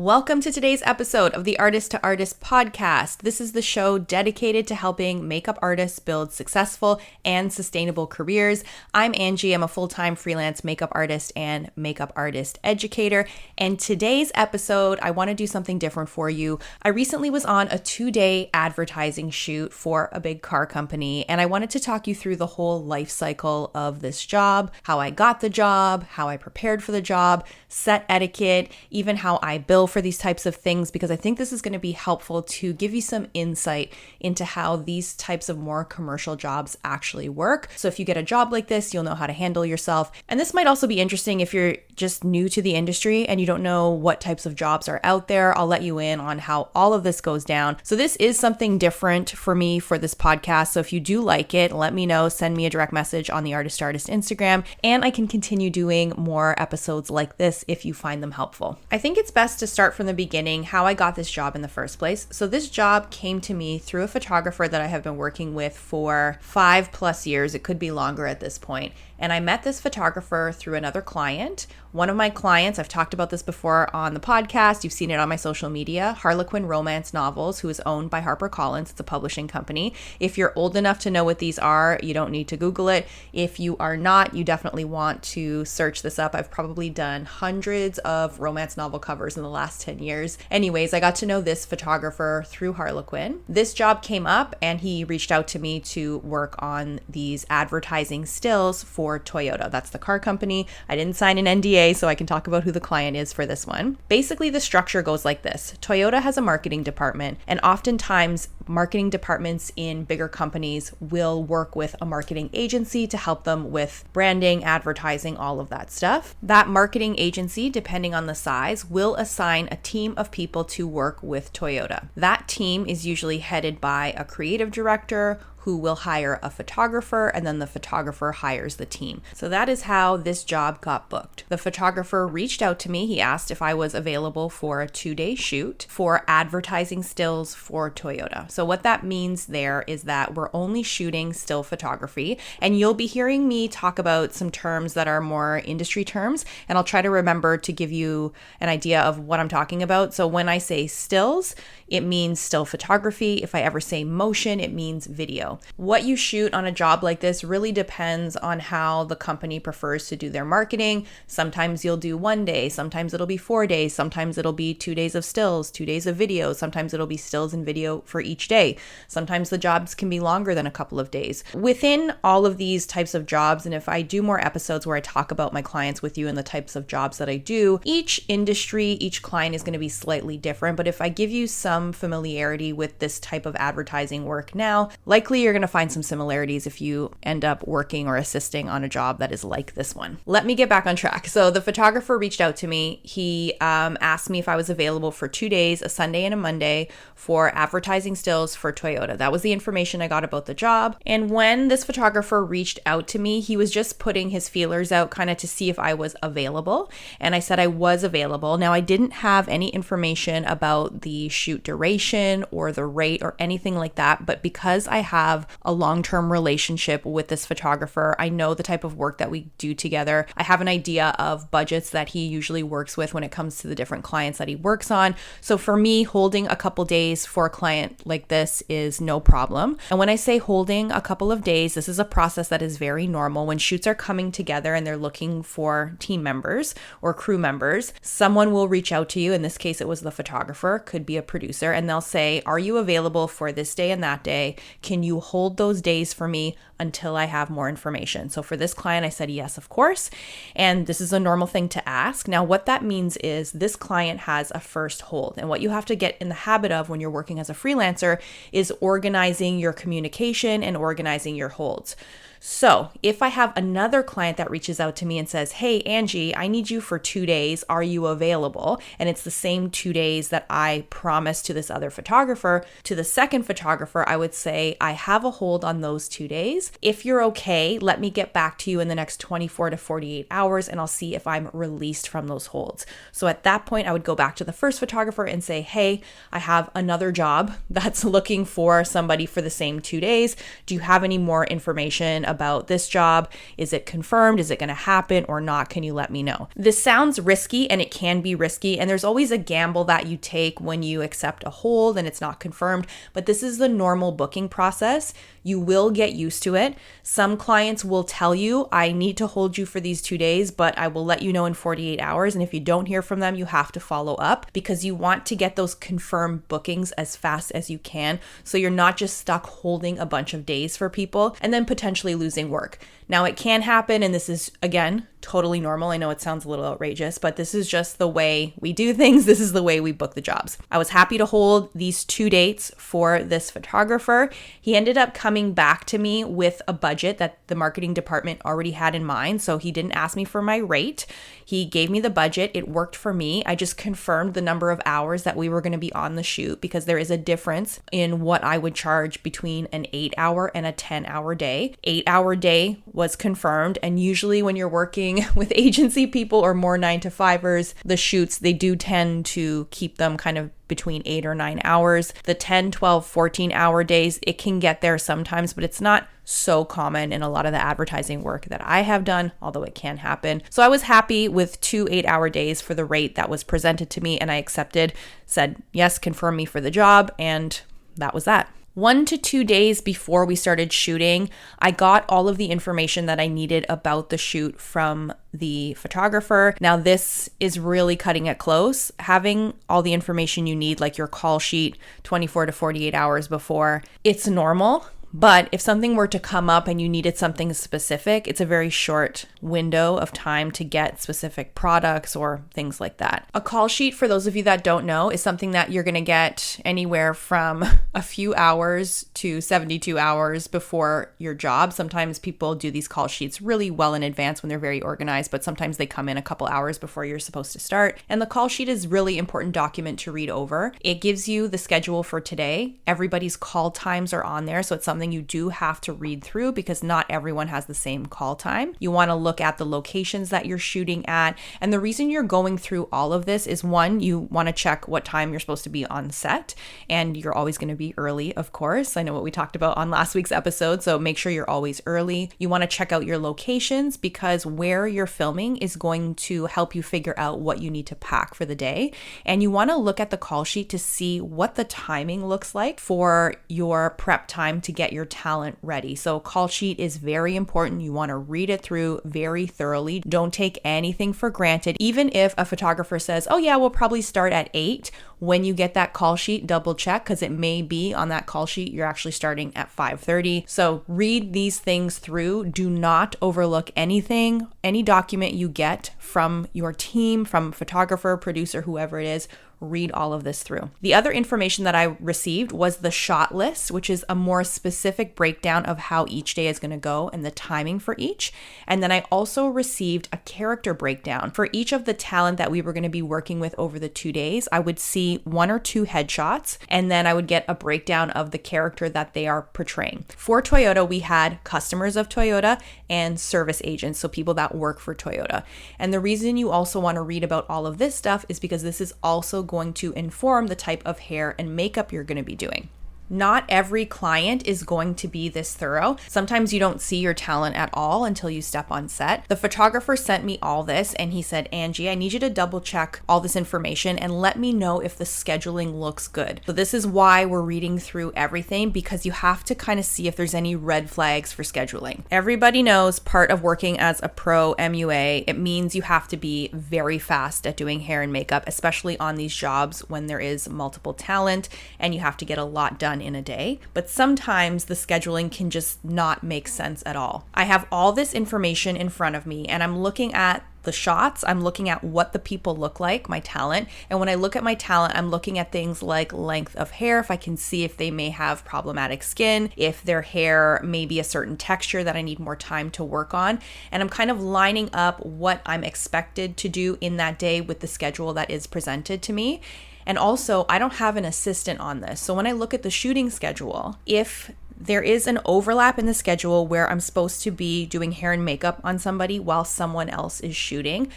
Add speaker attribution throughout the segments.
Speaker 1: Welcome to today's episode of the Artist to Artist podcast. This is the show dedicated to helping makeup artists build successful and sustainable careers. I'm Angie. I'm a full-time freelance makeup artist and makeup artist educator. And today's episode, I want to do something different for you. I recently was on a 2-day advertising shoot for a big car company, and I wanted to talk you through the whole life cycle of this job, how I got the job, how I prepared for the job, set etiquette, even how I bill for these types of things, because I think this is going to be helpful to give you some insight into how these types of more commercial jobs actually work. So if you get a job like this, you'll know how to handle yourself. And this might also be interesting if you're just new to the industry and you don't know what types of jobs are out there. I'll let you in on how all of this goes down. So this is something different for me for this podcast. So if you do like it, let me know, send me a direct message on the Artist to Artist Instagram, and I can continue doing more episodes like this if you find them helpful. I think it's best to start from the beginning, how I got this job in the first place. So this job came to me through a photographer that I have been working with for 5+ years. It could be longer at this point. And I met this photographer through another client. One of my clients, I've talked about this before on the podcast, you've seen it on my social media, Harlequin Romance Novels, who is owned by HarperCollins. It's a publishing company. If you're old enough to know what these are, you don't need to Google it. If you are not, you definitely want to search this up. I've probably done hundreds of romance novel covers in the last 10 years. Anyways, I got to know this photographer through Harlequin. This job came up and he reached out to me to work on these advertising stills for Toyota. That's the car company. I didn't sign an NDA, so I can talk about who the client is for this one. Basically, the structure goes like this. Toyota has a marketing department, and oftentimes marketing departments in bigger companies will work with a marketing agency to help them with branding, advertising, all of that stuff. That marketing agency, depending on the size, will assign a team of people to work with Toyota. That team is usually headed by a creative director who will hire a photographer, and then the photographer hires the team. So that is how this job got booked. The photographer reached out to me. He asked if I was available for a 2-day shoot for advertising stills for Toyota. So what that means there is that we're only shooting still photography, and you'll be hearing me talk about some terms that are more industry terms, and I'll try to remember to give you an idea of what I'm talking about. So when I say stills, it means still photography. If I ever say motion, it means video. What you shoot on a job like this really depends on how the company prefers to do their marketing. Sometimes you'll do 1 day, sometimes it'll be 4 days, sometimes it'll be 2 days of stills, 2 days of video, sometimes it'll be stills and video for each day. Sometimes the jobs can be longer than a couple of days. Within all of these types of jobs, and if I do more episodes where I talk about my clients with you and the types of jobs that I do, each industry, each client is going to be slightly different. But if I give you some familiarity with this type of advertising work now, likely you're going to find some similarities if you end up working or assisting on a job that is like this one. Let me get back on track. So the photographer reached out to me. He asked me if I was available for 2 days, a Sunday and a Monday, for advertising stills for Toyota. That was the information I got about the job. And when this photographer reached out to me, he was just putting his feelers out kind of to see if I was available. And I said I was available. Now, I didn't have any information about the shoot duration or the rate or anything like that, but because I have a long-term relationship with this photographer, I know the type of work that we do together. I have an idea of budgets that he usually works with when it comes to the different clients that he works on. So for me, holding a couple days for a client like this is no problem. And when I say holding a couple of days, this is a process that is very normal. When shoots are coming together and they're looking for team members or crew members, someone will reach out to you. In this case, it was the photographer, could be a producer, and they'll say, are you available for this day and that day? Can you hold those days for me until I have more information? So for this client, I said, yes, of course. And this is a normal thing to ask. Now, what that means is this client has a first hold. And what you have to get in the habit of when you're working as a freelancer is organizing your communication and organizing your holds. So if I have another client that reaches out to me and says, hey, Angie, I need you for 2 days. Are you available? And it's the same 2 days that I promised to this other photographer. To the second photographer, I would say, I have a hold on those 2 days. days. If you're okay, let me get back to you in the next 24 to 48 hours and I'll see if I'm released from those holds. So at that point, I would go back to the first photographer and say, hey, I have another job that's looking for somebody for the same 2 days. Do you have any more information about this job? Is it confirmed? Is it going to happen or not? Can you let me know? This sounds risky, and it can be risky, and there's always a gamble that you take when you accept a hold and it's not confirmed, but this is the normal booking process. You will get used to it. Some clients will tell you, I need to hold you for these 2 days, but I will let you know in 48 hours. And if you don't hear from them, you have to follow up because you want to get those confirmed bookings as fast as you can. So you're not just stuck holding a bunch of days for people and then potentially losing work. Now it can happen, and this is, again, totally normal. I know it sounds a little outrageous, but this is just the way we do things. This is the way we book the jobs. I was happy to hold these 2 dates for this photographer. He ended up coming back to me with a budget that the marketing department already had in mind. So he didn't ask me for my rate. He gave me the budget. It worked for me. I just confirmed the number of hours that we were going to be on the shoot because there is a difference in what I would charge between an 8-hour and a 10-hour day. 8-hour day was confirmed. And usually when you're working with agency people or more 9-to-5ers, the shoots, they do tend to keep them kind of between 8 or 9 hours. The 10, 12, 14-hour days, it can get there sometimes, but it's not so common in a lot of the advertising work that I have done, although it can happen. So I was happy with 2 8-hour days for the rate that was presented to me, and I accepted, said, yes, confirm me for the job, and that was that. 1 to 2 days before we started shooting, I got all of the information that I needed about the shoot from the photographer. Now, this is really cutting it close. Having all the information you need, like your call sheet 24 to 48 hours before, it's normal. But if something were to come up and you needed something specific, it's a very short window of time to get specific products or things like that. A call sheet, for those of you that don't know, is something that you're going to get anywhere from a few hours to 72 hours before your job. Sometimes people do these call sheets really well in advance when they're very organized, but sometimes they come in a couple hours before you're supposed to start. And the call sheet is a really important document to read over. It gives you the schedule for today. Everybody's call times are on there, so it's something you do have to read through because not everyone has the same call time. You want to look at the locations that you're shooting at. And the reason you're going through all of this is, one, you want to check what time you're supposed to be on set, and you're always going to be early, of course. I know what we talked about on last week's episode, so make sure you're always early. You want to check out your locations because where you're filming is going to help you figure out what you need to pack for the day. And you want to look at the call sheet to see what the timing looks like for your prep time to get your talent ready. So call sheet is very important. You want to read it through very thoroughly. Don't take anything for granted. Even if a photographer says, oh yeah, we'll probably start at 8, when you get that call sheet, double check because it may be on that call sheet you're actually starting at 5:30. So read these things through. Do not overlook anything, any document you get from your team, from photographer, producer, whoever it is. Read all of this through. The other information that I received was the shot list, which is a more specific breakdown of how each day is going to go and the timing for each. And then I also received a character breakdown. For each of the talent that we were going to be working with over the 2 days, I would see 1 or 2 headshots, and then I would get a breakdown of the character that they are portraying. For Toyota, we had customers of Toyota and service agents, so people that work for Toyota. And the reason you also want to read about all of this stuff is because this is also going to inform the type of hair and makeup you're going to be doing. Not every client is going to be this thorough. Sometimes you don't see your talent at all until you step on set. The photographer sent me all this and he said, Angie, I need you to double check all this information and let me know if the scheduling looks good. So this is why we're reading through everything, because you have to kind of see if there's any red flags for scheduling. Everybody knows part of working as a pro MUA, it means you have to be very fast at doing hair and makeup, especially on these jobs when there is multiple talent and you have to get a lot done in a day. But sometimes the scheduling can just not make sense at all. I have all this information in front of me and I'm looking at the shots, I'm looking at what the people look like, my talent. And when I look at my talent, I'm looking at things like length of hair, if I can see if they may have problematic skin, if their hair may be a certain texture that I need more time to work on. And I'm kind of lining up what I'm expected to do in that day with the schedule that is presented to me. And also, I don't have an assistant on this. So when I look at the shooting schedule, if there is an overlap in the schedule where I'm supposed to be doing hair and makeup on somebody while someone else is shooting.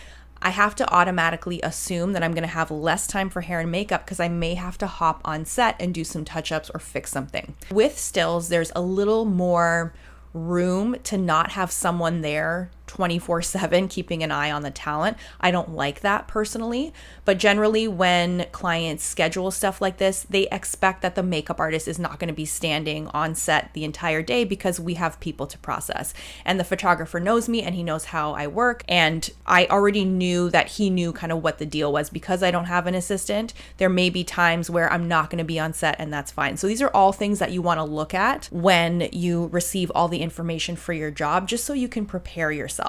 Speaker 1: I have to automatically assume that I'm going to have less time for hair and makeup because I may have to hop on set and do some touch-ups or fix something. With stills, there's a little more room to not have someone there 24/7 keeping an eye on the talent. I don't like that personally, but generally when clients schedule stuff like this, they expect that the makeup artist is not going to be standing on set the entire day because we have people to process. And the photographer knows me and he knows how I work, and I already knew that he knew kind of what the deal was. Because I don't have an assistant, there may be times where I'm not going to be on set, and that's fine. So these are all things that you want to look at when you receive all the information for your job, just so you can prepare yourself.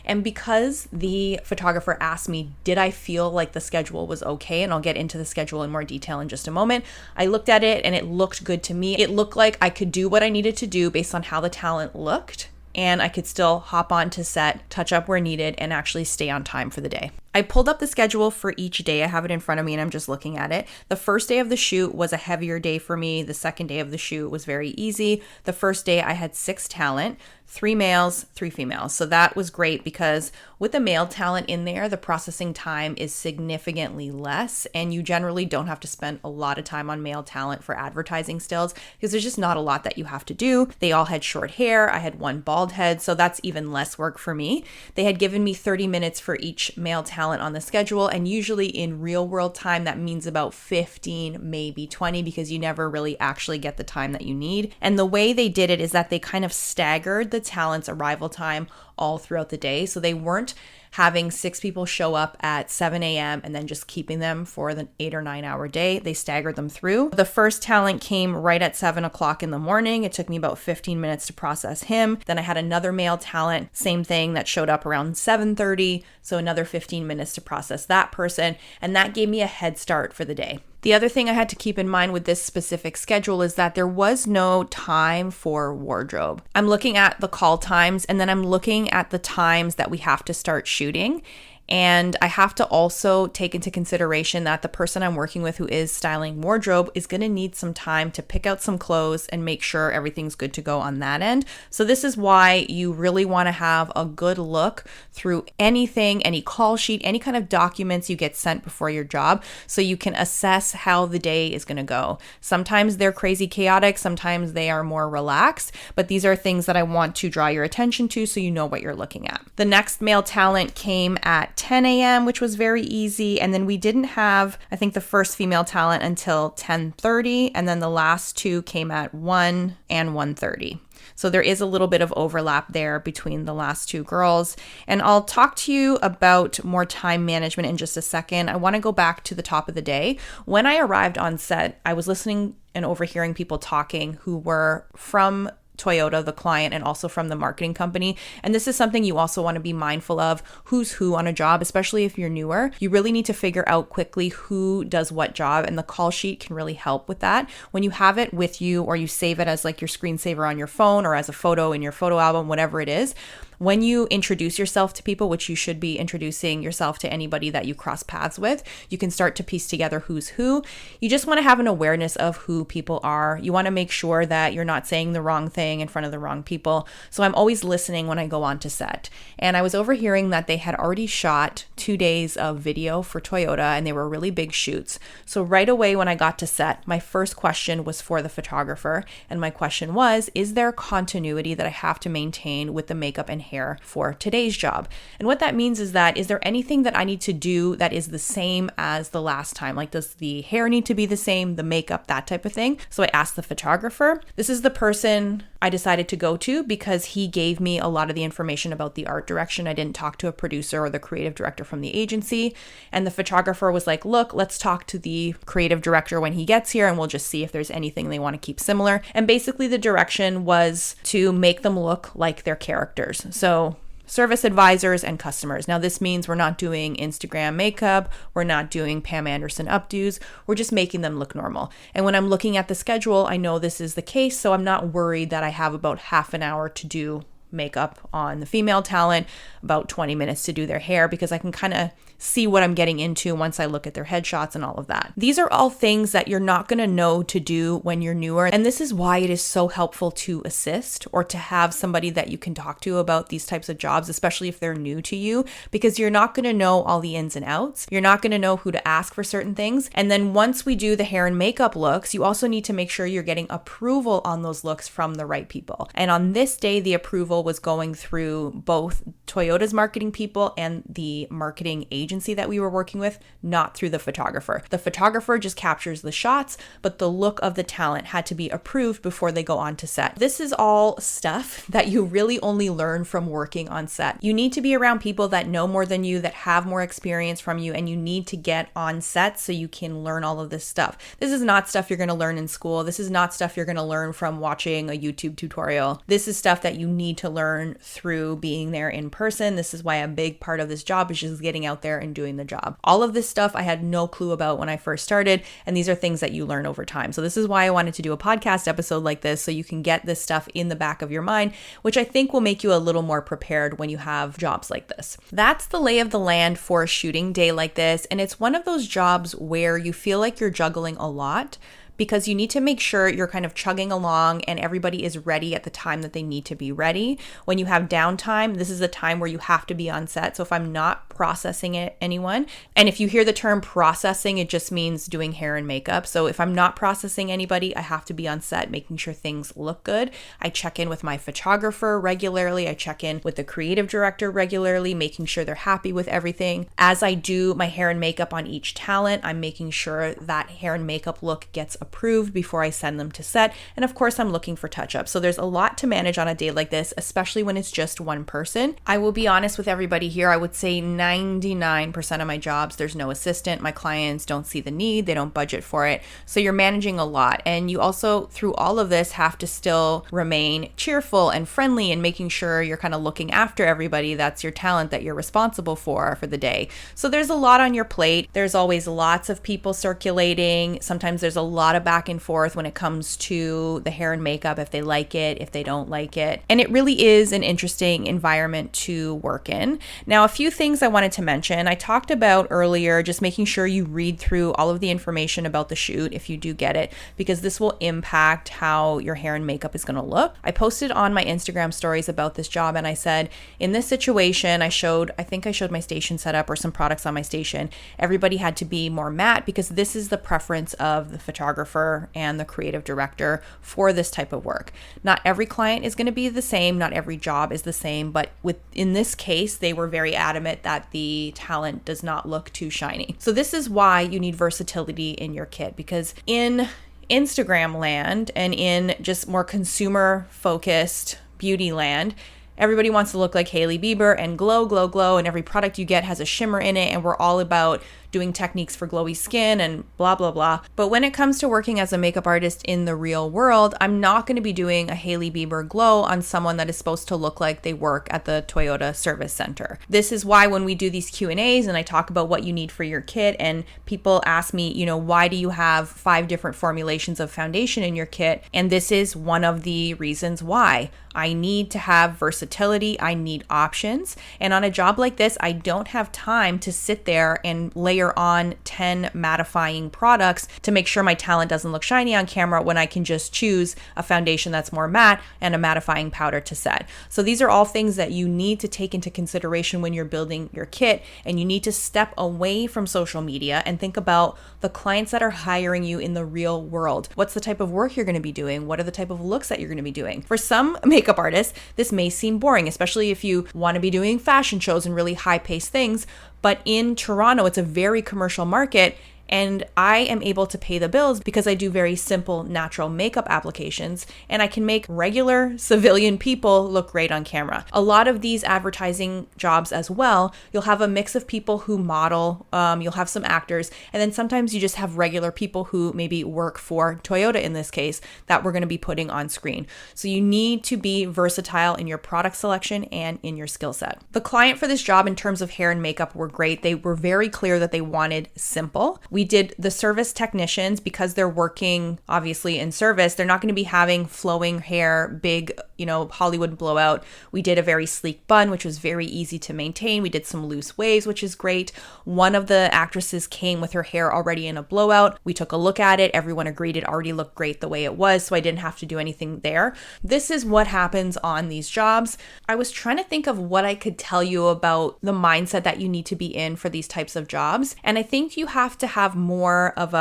Speaker 1: And because the photographer asked me, did I feel like the schedule was okay? And I'll get into the schedule in more detail in just a moment. I looked at it and it looked good to me. It looked like I could do what I needed to do based on how the talent looked, and I could still hop on to set, touch up where needed, and actually stay on time for the day. I pulled up the schedule for each day. I have it in front of me and I'm just looking at it. The first day of the shoot was a heavier day for me. The second day of the shoot was very easy. The first day I had 6 talent, 3 males, 3 females. So that was great because with the male talent in there, the processing time is significantly less, and you generally don't have to spend a lot of time on male talent for advertising stills because there's just not a lot that you have to do. They all had short hair. I had 1 bald head, so that's even less work for me. They had given me 30 minutes for each male talent on the schedule, and usually in real world time that means about 15, maybe 20, because you never really actually get the time that you need. And the way they did it is that they kind of staggered the talent's arrival time all throughout the day. So they weren't having 6 people show up at 7 a.m. and then just keeping them for the 8 or 9 hour day. They staggered them through. The first talent came right at 7 o'clock in the morning. It took me about 15 minutes to process him. Then I had another male talent, same thing, that showed up around 7:30. So another 15 minutes to process that person. And that gave me a head start for the day. The other thing I had to keep in mind with this specific schedule is that there was no time for wardrobe. I'm looking at the call times, and then I'm looking at the times that we have to start shooting. And I have to also take into consideration that the person I'm working with who is styling wardrobe is going to need some time to pick out some clothes and make sure everything's good to go on that end. So this is why you really want to have a good look through anything, any call sheet, any kind of documents you get sent before your job, so you can assess how the day is going to go. Sometimes they're crazy chaotic, sometimes they are more relaxed, but these are things that I want to draw your attention to so you know what you're looking at. The next male talent came at 10 a.m., which was very easy. And then we didn't have, I think, the first female talent until 10:30. And then the last 2 came at 1 and 1:30. So there is a little bit of overlap there between the last 2 girls. And I'll talk to you about more time management in just a second. I want to go back to the top of the day. When I arrived on set, I was listening and overhearing people talking who were from Toyota, the client, and also from the marketing company. And this is something you also want to be mindful of, who's who on a job, especially if you're newer. You really need to figure out quickly who does what job, and the call sheet can really help with that. When you have it with you, or you save it as like your screensaver on your phone or as a photo in your photo album, whatever it is, when you introduce yourself to people, which you should be introducing yourself to anybody that you cross paths with, you can start to piece together who's who. You just want to have an awareness of who people are. You want to make sure that you're not saying the wrong thing in front of the wrong people. So I'm always listening when I go on to set. And I was overhearing that they had already shot 2 days of video for Toyota, and they were really big shoots. So right away when I got to set, my first question was for the photographer. And my question was, is there continuity that I have to maintain with the makeup and hair for today's job? And what that means is there anything that I need to do that is the same as the last time? Like, does the hair need to be the same, the makeup, that type of thing? So I asked the photographer. This is the person I decided to go to because he gave me a lot of the information about the art direction. I didn't talk to a producer or the creative director from the agency. And the photographer was like, look, let's talk to the creative director when he gets here, and we'll just see if there's anything they want to keep similar. And basically the direction was to make them look like their characters. So service advisors and customers. Now this means we're not doing Instagram makeup. We're not doing Pam Anderson updos. We're just making them look normal. And when I'm looking at the schedule, I know this is the case. So I'm not worried that I have about half an hour to do makeup on the female talent, about 20 minutes to do their hair, because I can kind of see what I'm getting into once I look at their headshots and all of that. These are all things that you're not going to know to do when you're newer. And this is why it is so helpful to assist or to have somebody that you can talk to about these types of jobs, especially if they're new to you, because you're not going to know all the ins and outs. You're not going to know who to ask for certain things. And then once we do the hair and makeup looks, you also need to make sure you're getting approval on those looks from the right people. And on this day, the approval was going through both Toyota's marketing people and the marketing agency that we were working with, not through the photographer. The photographer just captures the shots, but the look of the talent had to be approved before they go on to set. This is all stuff that you really only learn from working on set. You need to be around people that know more than you, that have more experience from you, and you need to get on set so you can learn all of this stuff. This is not stuff you're going to learn in school. This is not stuff you're going to learn from watching a YouTube tutorial. This is stuff that you need to learn through being there in person. This is why a big part of this job is just getting out there and doing the job. All of this stuff I had no clue about when I first started, and these are things that you learn over time. So this is why I wanted to do a podcast episode like this, so you can get this stuff in the back of your mind, which I think will make you a little more prepared when you have jobs like this. That's the lay of the land for a shooting day like this, and it's one of those jobs where you feel like you're juggling a lot, because you need to make sure you're kind of chugging along and everybody is ready at the time that they need to be ready. When you have downtime, this is a time where you have to be on set. So if I'm not processing anyone, and if you hear the term processing, it just means doing hair and makeup. So if I'm not processing anybody, I have to be on set making sure things look good. I check in with my photographer regularly. I check in with the creative director regularly, making sure they're happy with everything. As I do my hair and makeup on each talent, I'm making sure that hair and makeup look gets approved before I send them to set. And of course, I'm looking for touch-ups. So there's a lot to manage on a day like this, especially when it's just one person. I will be honest with everybody here. I would say 99% of my jobs, there's no assistant. My clients don't see the need. They don't budget for it. So you're managing a lot. And you also, through all of this, have to still remain cheerful and friendly and making sure you're kind of looking after everybody that's your talent that you're responsible for the day. So there's a lot on your plate. There's always lots of people circulating. Sometimes there's a lot of back and forth when it comes to the hair and makeup, if they like it, if they don't like it. And it really is an interesting environment to work in. Now, a few things I wanted to mention. I talked about earlier, just making sure you read through all of the information about the shoot if you do get it, because this will impact how your hair and makeup is going to look. I posted on my Instagram stories about this job, and I said, in this situation, I think I showed my station setup or some products on my station. Everybody had to be more matte because this is the preference of the photographer and the creative director for this type of work. Not every client is going to be the same. Not every job is the same, but in this case, they were very adamant that the talent does not look too shiny. So this is why you need versatility in your kit, because in Instagram land and in just more consumer focused beauty land, everybody wants to look like Hailey Bieber and glow, glow, glow, and every product you get has a shimmer in it, and we're all about doing techniques for glowy skin and blah, blah, blah. But when it comes to working as a makeup artist in the real world, I'm not going to be doing a Hailey Bieber glow on someone that is supposed to look like they work at the Toyota service center. This is why when we do these Q&As and I talk about what you need for your kit, and people ask me, why do you have 5 different formulations of foundation in your kit? And this is one of the reasons why. I need to have versatility. I need options. And on a job like this, I don't have time to sit there and layer on 10 mattifying products to make sure my talent doesn't look shiny on camera when I can just choose a foundation that's more matte and a mattifying powder to set. So these are all things that you need to take into consideration when you're building your kit, and you need to step away from social media and think about the clients that are hiring you in the real world. What's the type of work you're going to be doing? What are the type of looks that you're going to be doing? For some makeup artists, this may seem boring, especially if you want to be doing fashion shows and really high-paced things. But in Toronto, it's a very commercial market, and I am able to pay the bills because I do very simple natural makeup applications, and I can make regular civilian people look great on camera. A lot of these advertising jobs as well, you'll have a mix of people who model, you'll have some actors, and then sometimes you just have regular people who maybe work for Toyota in this case that we're going to be putting on screen. So you need to be versatile in your product selection and in your skill set. The client for this job in terms of hair and makeup were great. They were very clear that they wanted simple. We did the service technicians because they're working obviously in service. They're not going to be having flowing hair, big, Hollywood blowout. We did a very sleek bun, which was very easy to maintain. We did some loose waves, which is great. One of the actresses came with her hair already in a blowout. We took a look at it. Everyone agreed it already looked great the way it was, so I didn't have to do anything there. This is what happens on these jobs. I was trying to think of what I could tell you about the mindset that you need to be in for these types of jobs. And I think you have to have more of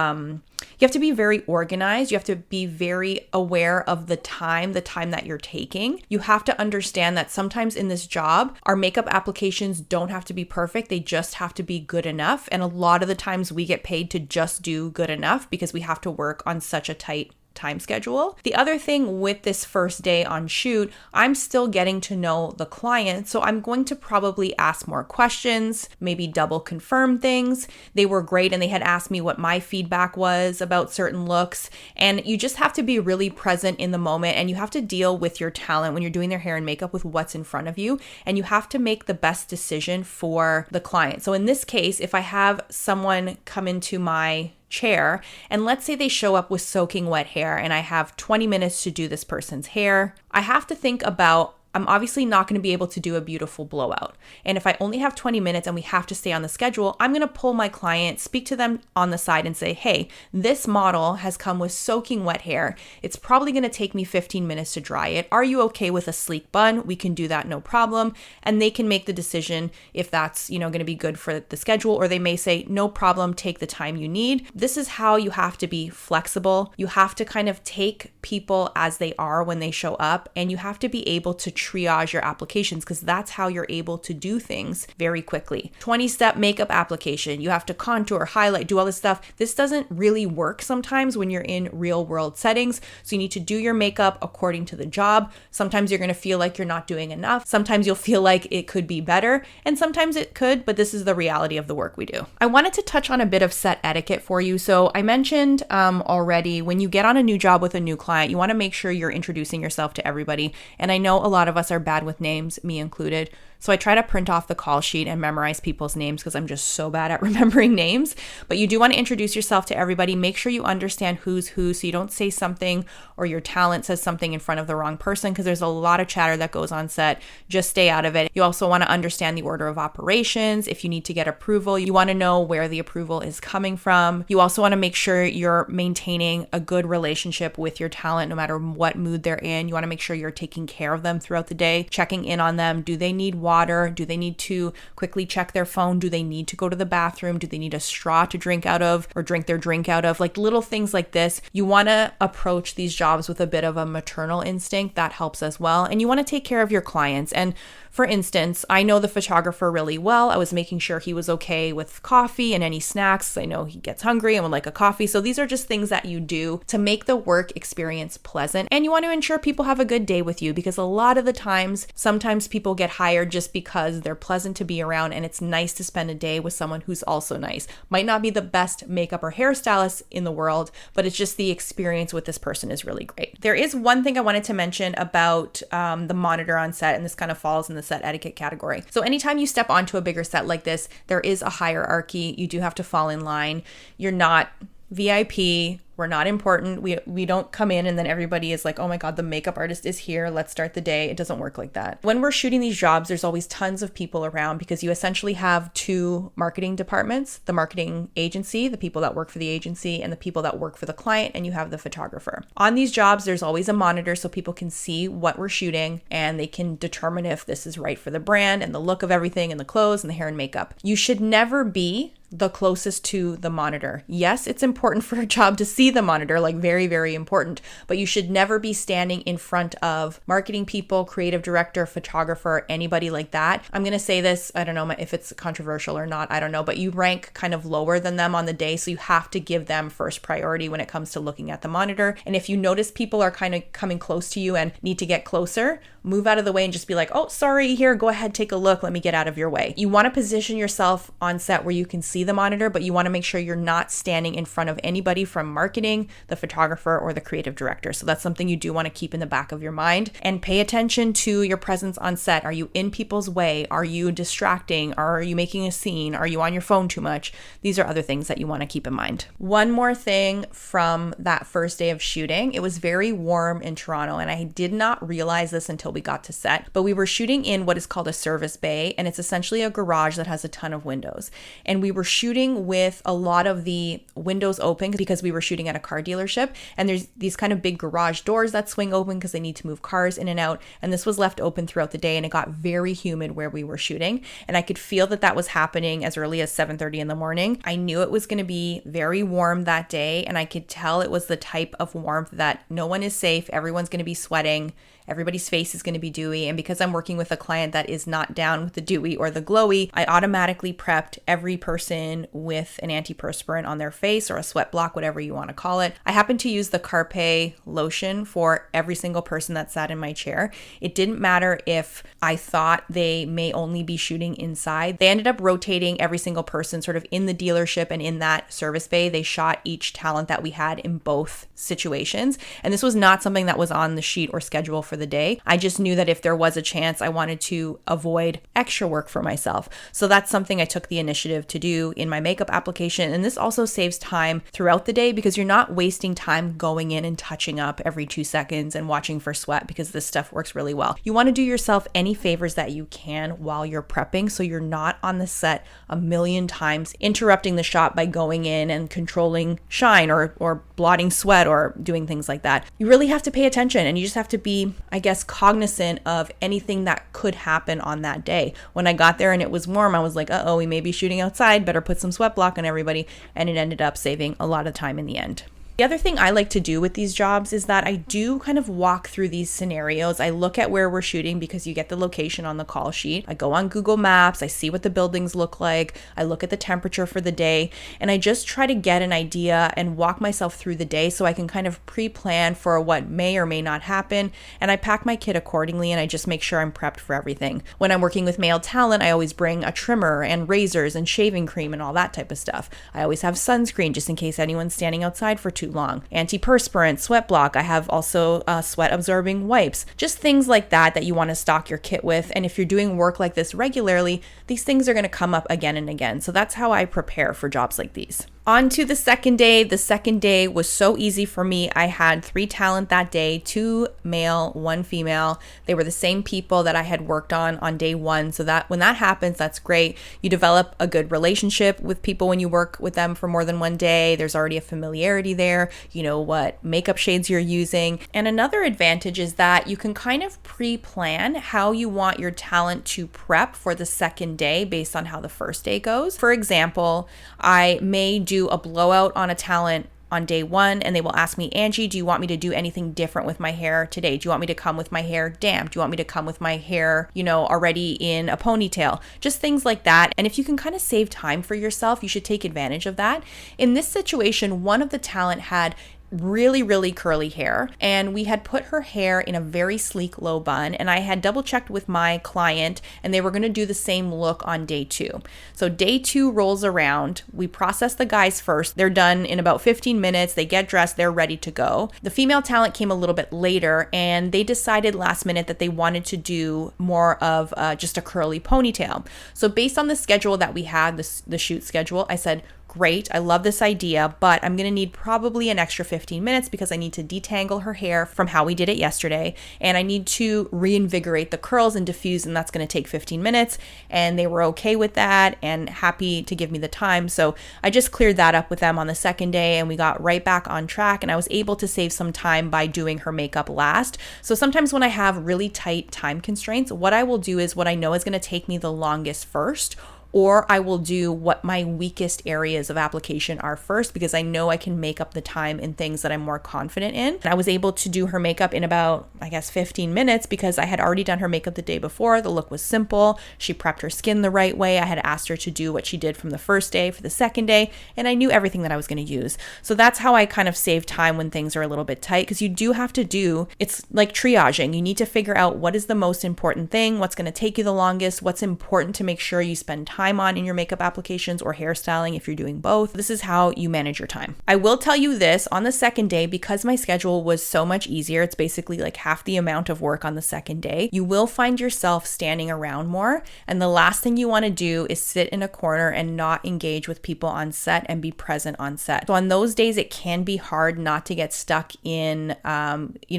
Speaker 1: you have to be very organized. You have to be very aware of the time that you're taking. You have to understand that sometimes in this job, our makeup applications don't have to be perfect. They just have to be good enough. And a lot of the times we get paid to just do good enough because we have to work on such a tight time schedule. The other thing with this first day on shoot, I'm still getting to know the client. So I'm going to probably ask more questions, maybe double confirm things. They were great and they had asked me what my feedback was about certain looks. And you just have to be really present in the moment, and you have to deal with your talent when you're doing their hair and makeup with what's in front of you. And you have to make the best decision for the client. So in this case, if I have someone come into my chair, and let's say they show up with soaking wet hair and I have 20 minutes to do this person's hair, I have to think about, I'm obviously not going to be able to do a beautiful blowout. And if I only have 20 minutes and we have to stay on the schedule, I'm going to pull my client, speak to them on the side and say, hey, this model has come with soaking wet hair. It's probably going to take me 15 minutes to dry it. Are you okay with a sleek bun? We can do that, no problem. And they can make the decision if that's, going to be good for the schedule, or they may say, no problem, take the time you need. This is how you have to be flexible. You have to kind of take people as they are when they show up, and you have to be able to triage your applications, because that's how you're able to do things very quickly. 20-step makeup application. You have to contour, highlight, do all this stuff. This doesn't really work sometimes when you're in real world settings. So you need to do your makeup according to the job. Sometimes you're going to feel like you're not doing enough. Sometimes you'll feel like it could be better, and sometimes it could, but this is the reality of the work we do. I wanted to touch on a bit of set etiquette for you. So I mentioned already, when you get on a new job with a new client, you want to make sure you're introducing yourself to everybody. And I know a lot of us are bad with names, me included. So I try to print off the call sheet and memorize people's names because I'm just so bad at remembering names. But you do want to introduce yourself to everybody. Make sure you understand who's who, so you don't say something or your talent says something in front of the wrong person, because there's a lot of chatter that goes on set. Just stay out of it. You also want to understand the order of operations. If you need to get approval, you want to know where the approval is coming from. You also want to make sure you're maintaining a good relationship with your talent no matter what mood they're in. You want to make sure you're taking care of them throughout the day, checking in on them. Do they need water? Do they need to quickly check their phone? Do they need to go to the bathroom? Do they need a straw to drink out of or drink their drink out of? Like little things like this. You want to approach these jobs with a bit of a maternal instinct. That helps as well. And you want to take care of your clients. And for instance, I know the photographer really well. I was making sure he was okay with coffee and any snacks. I know he gets hungry and would like a coffee. So these are just things that you do to make the work experience pleasant. And you want to ensure people have a good day with you, because a lot of the times, sometimes people get hired just because they're pleasant to be around, and it's nice to spend a day with someone who's also nice. Might not be the best makeup or hairstylist in the world, but it's just the experience with this person is really great. There is one thing I wanted to mention about the monitor on set, and this kind of falls in the set etiquette category. So anytime you step onto a bigger set like this, there is a hierarchy. You do have to fall in line. You're not VIP. We're not important. We don't come in and then everybody is like, oh my God, the makeup artist is here. Let's start the day. It doesn't work like that. When we're shooting these jobs, there's always tons of people around, because you essentially have two marketing departments: the marketing agency, the people that work for the agency, and the people that work for the client, and you have the photographer. On these jobs, there's always a monitor so people can see what we're shooting and they can determine if this is right for the brand and the look of everything and the clothes and the hair and makeup. You should never be the closest to the monitor. Yes, it's important for a job to see the monitor, like very, very important, but you should never be standing in front of marketing people, creative director, photographer, anybody like that. I'm going to say this, I don't know if it's controversial or not, I don't know, but you rank kind of lower than them on the day, so you have to give them first priority when it comes to looking at the monitor. And if you notice people are kind of coming close to you and need to get closer, move out of the way and just be like, oh, sorry, here, go ahead, take a look, let me get out of your way. You want to position yourself on set where you can see see the monitor, but you want to make sure you're not standing in front of anybody from marketing, the photographer, or the creative director. So that's something you do want to keep in the back of your mind. And pay attention to your presence on set. Are you in people's way? Are you distracting? Are you making a scene? Are you on your phone too much? These are other things that you want to keep in mind. One more thing from that first day of shooting, it was very warm in Toronto, and I did not realize this until we got to set, but we were shooting in what is called a service bay, and it's essentially a garage that has a ton of windows. And we were shooting with a lot of the windows open because we were shooting at a car dealership, and there's these kind of big garage doors that swing open because they need to move cars in and out, and this was left open throughout the day, and it got very humid where we were shooting, and I could feel that was happening as early as 7:30 in the morning. I knew it was going to be very warm that day, and I could tell it was the type of warmth that no one is safe, everyone's going to be sweating, everybody's face is going to be dewy. And because I'm working with a client that is not down with the dewy or the glowy, I automatically prepped every person with an antiperspirant on their face or a sweat block, whatever you want to call it. I happened to use the Carpe lotion for every single person that sat in my chair. It didn't matter if I thought they may only be shooting inside. They ended up rotating every single person sort of in the dealership and in that service bay. They shot each talent that we had in both situations. And this was not something that was on the sheet or schedule for the day. I just knew that if there was a chance, I wanted to avoid extra work for myself. So that's something I took the initiative to do in my makeup application. And this also saves time throughout the day because you're not wasting time going in and touching up every 2 seconds and watching for sweat, because this stuff works really well. You want to do yourself any favors that you can while you're prepping, so you're not on the set a million times interrupting the shot by going in and controlling shine or blotting sweat or doing things like that. You really have to pay attention, and you just have to be, I guess, cognizant of anything that could happen on that day. When I got there and it was warm, I was like, uh-oh, we may be shooting outside, better put some sweat block on everybody. And it ended up saving a lot of time in the end. The other thing I like to do with these jobs is that I do kind of walk through these scenarios. I look at where we're shooting because you get the location on the call sheet. I go on Google Maps, I see what the buildings look like, I look at the temperature for the day, and I just try to get an idea and walk myself through the day so I can kind of pre-plan for what may or may not happen, and I pack my kit accordingly, and I just make sure I'm prepped for everything. When I'm working with male talent, I always bring a trimmer and razors and shaving cream and all that type of stuff. I always have sunscreen just in case anyone's standing outside for too long. Antiperspirant, sweat block. I have also sweat absorbing wipes. Just things like that you want to stock your kit with. And if you're doing work like this regularly, these things are going to come up again and again. So that's how I prepare for jobs like these. On to the second day. The second day was so easy for me. I had 3 talent that day, 2 male, 1 female. They were the same people that I had worked on day 1. So that when that happens, that's great. You develop a good relationship with people when you work with them for more than one day. There's already a familiarity there. You know what makeup shades you're using. And another advantage is that you can kind of pre-plan how you want your talent to prep for the second day based on how the first day goes. For example, I may do a blowout on a talent on day 1, and they will ask me, Angie, do you want me to do anything different with my hair today? Do you want me to come with my hair damp? Do you want me to come with my hair, already in a ponytail? Just things like that. And if you can kind of save time for yourself, you should take advantage of that. In this situation, one of the talent had really, really curly hair, and we had put her hair in a very sleek low bun, and I had double checked with my client, and they were going to do the same look on day 2. So day 2 rolls around, we process the guys first. They're done in about 15 minutes. They get dressed, they're ready to go. The female talent came a little bit later, and they decided last minute that they wanted to do more of just a curly ponytail. So based on the schedule that we had, the shoot schedule, I said, great, I love this idea, but I'm going to need probably an extra 15 minutes because I need to detangle her hair from how we did it yesterday, and I need to reinvigorate the curls and diffuse, and that's going to take 15 minutes, and they were okay with that and happy to give me the time. So I just cleared that up with them on the second day, and we got right back on track, and I was able to save some time by doing her makeup last. So sometimes when I have really tight time constraints, what I will do is what I know is going to take me the longest first, or I will do what my weakest areas of application are first, because I know I can make up the time in things that I'm more confident in. And I was able to do her makeup in about, 15 minutes because I had already done her makeup the day before. The look was simple. She prepped her skin the right way. I had asked her to do what she did from the first day for the second day, and I knew everything that I was going to use. So that's how I kind of save time when things are a little bit tight, because you do have to it's like triaging. You need to figure out what is the most important thing, what's going to take you the longest, what's important to make sure you spend time time on in your makeup applications or hairstyling if you're doing both. This is how you manage your time. I will tell you this, on the second day, because my schedule was so much easier, it's basically like half the amount of work on the second day, you will find yourself standing around more. And the last thing you want to do is sit in a corner and not engage with people on set and be present on set. So on those days, it can be hard not to get stuck in,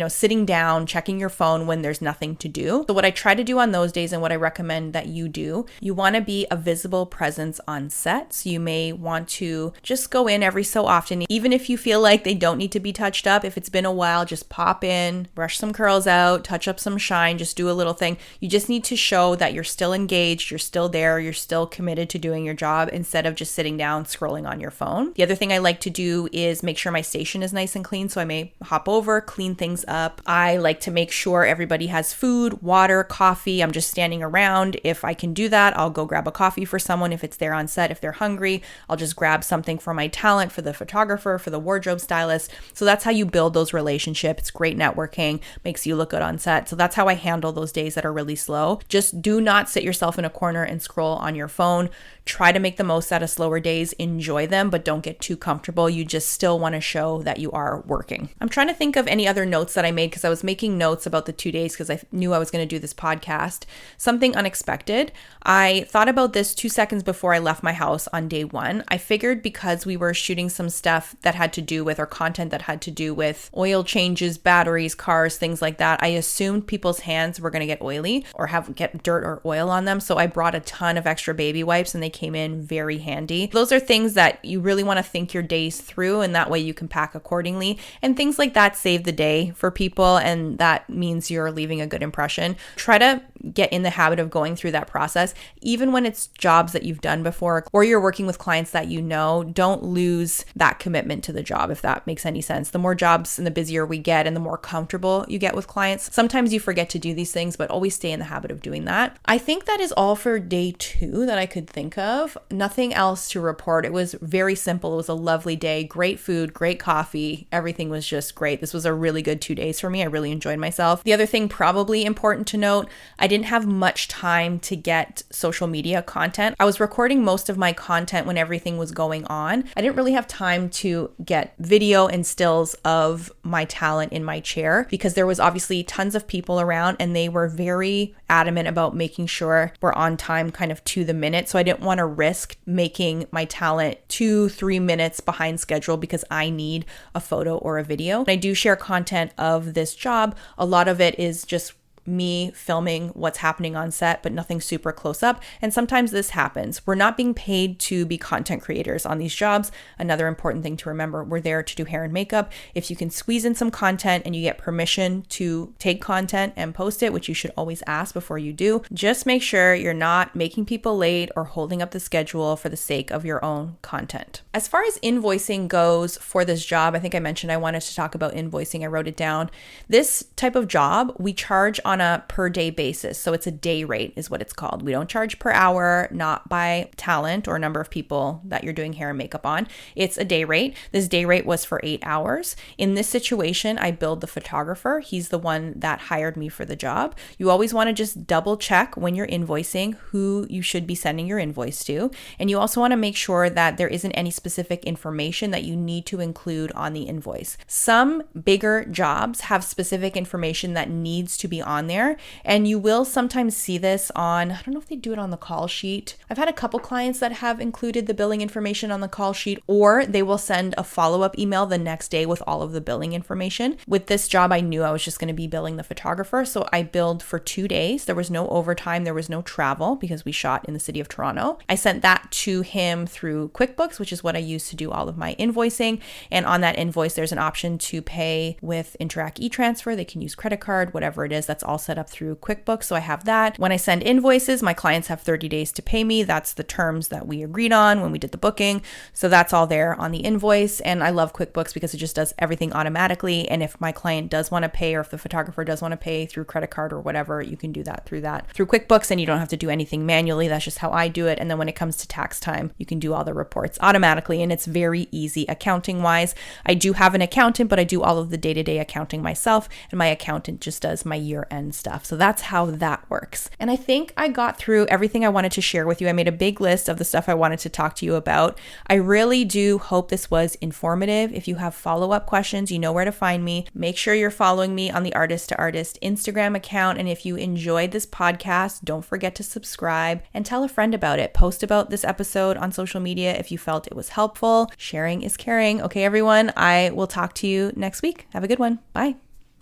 Speaker 1: sitting down, checking your phone when there's nothing to do. So what I try to do on those days and what I recommend that you do, you want to be a visible presence on set. So you may want to just go in every so often, even if you feel like they don't need to be touched up. If it's been a while, just pop in, brush some curls out, touch up some shine, just do a little thing. You just need to show that you're still engaged, you're still there, you're still committed to doing your job instead of just sitting down scrolling on your phone. The other thing I like to do is make sure my station is nice and clean. So I may hop over, clean things up. I like to make sure everybody has food, water, coffee. I'm just standing around. If I can do that, I'll go grab a coffee for someone if it's there on set. If they're hungry, I'll just grab something for my talent, for the photographer, for the wardrobe stylist. So that's how you build those relationships. It's great networking, makes you look good on set. So that's how I handle those days that are really slow. Just do not sit yourself in a corner and scroll on your phone. Try to make the most out of slower days, enjoy them, but don't get too comfortable. You just still want to show that you are working. I'm trying to think of any other notes that I made because I was making notes about the 2 days because I knew I was going to do this podcast. Something unexpected. I thought about this 2 seconds before I left my house on day one. I figured because we were shooting some stuff that had to do with, or content that had to do with oil changes, batteries, cars, things like that, I assumed people's hands were going to get oily or get dirt or oil on them. So I brought a ton of extra baby wipes and they came in very handy. Those are things that you really want to think your days through, and that way you can pack accordingly. And things like that save the day for people, and that means you're leaving a good impression. Try to get in the habit of going through that process, even when it's jobs that you've done before or you're working with clients that you know. Don't lose that commitment to the job, if that makes any sense. The more jobs and the busier we get and the more comfortable you get with clients, sometimes you forget to do these things, but always stay in the habit of doing that. I think that is all for day 2 that I could think of. Nothing else to report. It was very simple. It was a lovely day, great food, great coffee. Everything was just great. This was a really good 2 days for me. I really enjoyed myself. The other thing probably important to note, I didn't have much time to get social media content. I was recording most of my content when everything was going on. I didn't really have time to get video and stills of my talent in my chair because there was obviously tons of people around and they were very adamant about making sure we're on time kind of to the minute. So I didn't want to risk making my talent 2-3 minutes behind schedule because I need a photo or a video. I do share content of this job. A lot of it is just me filming what's happening on set, but nothing super close up. And sometimes this happens. We're not being paid to be content creators on these jobs. Another important thing to remember, we're there to do hair and makeup. If you can squeeze in some content and you get permission to take content and post it, which you should always ask before you do, just make sure you're not making people late or holding up the schedule for the sake of your own content. As far as invoicing goes for this job, I think I mentioned I wanted to talk about invoicing. I wrote it down. This type of job, we charge on a per day basis. So it's a day rate is what it's called. We don't charge per hour, not by talent or number of people that you're doing hair and makeup on. It's a day rate. This day rate was for 8 hours. In this situation, I billed the photographer. He's the one that hired me for the job. You always want to just double check when you're invoicing who you should be sending your invoice to. And you also want to make sure that there isn't any specific information that you need to include on the invoice. Some bigger jobs have specific information that needs to be on there. And you will sometimes see this on, I don't know if they do it on the call sheet. I've had a couple clients that have included the billing information on the call sheet, or they will send a follow-up email the next day with all of the billing information. With this job, I knew I was just going to be billing the photographer. So I billed for 2 days. There was no overtime. There was no travel because we shot in the city of Toronto. I sent that to him through QuickBooks, which is what I use to do all of my invoicing. And on that invoice, there's an option to pay with Interac e-transfer. They can use credit card, whatever it is. That's all set up through QuickBooks. So I have that. When I send invoices, my clients have 30 days to pay me. That's the terms that we agreed on when we did the booking. So that's all there on the invoice. And I love QuickBooks because it just does everything automatically. And if my client does want to pay, or if the photographer does want to pay through credit card or whatever, you can do that through QuickBooks, and you don't have to do anything manually. That's just how I do it. And then when it comes to tax time, you can do all the reports automatically, and it's very easy accounting wise. I do have an accountant, but I do all of the day-to-day accounting myself, and my accountant just does my year-end fun stuff. So that's how that works. And I think I got through everything I wanted to share with you. I made a big list of the stuff I wanted to talk to you about. I really do hope this was informative. If you have follow-up questions, you know where to find me. Make sure you're following me on the Artist to Artist Instagram account. And if you enjoyed this podcast, don't forget to subscribe and tell a friend about it. Post about this episode on social media if you felt it was helpful. Sharing is caring. Okay, everyone, I will talk to you next week. Have a good one. Bye.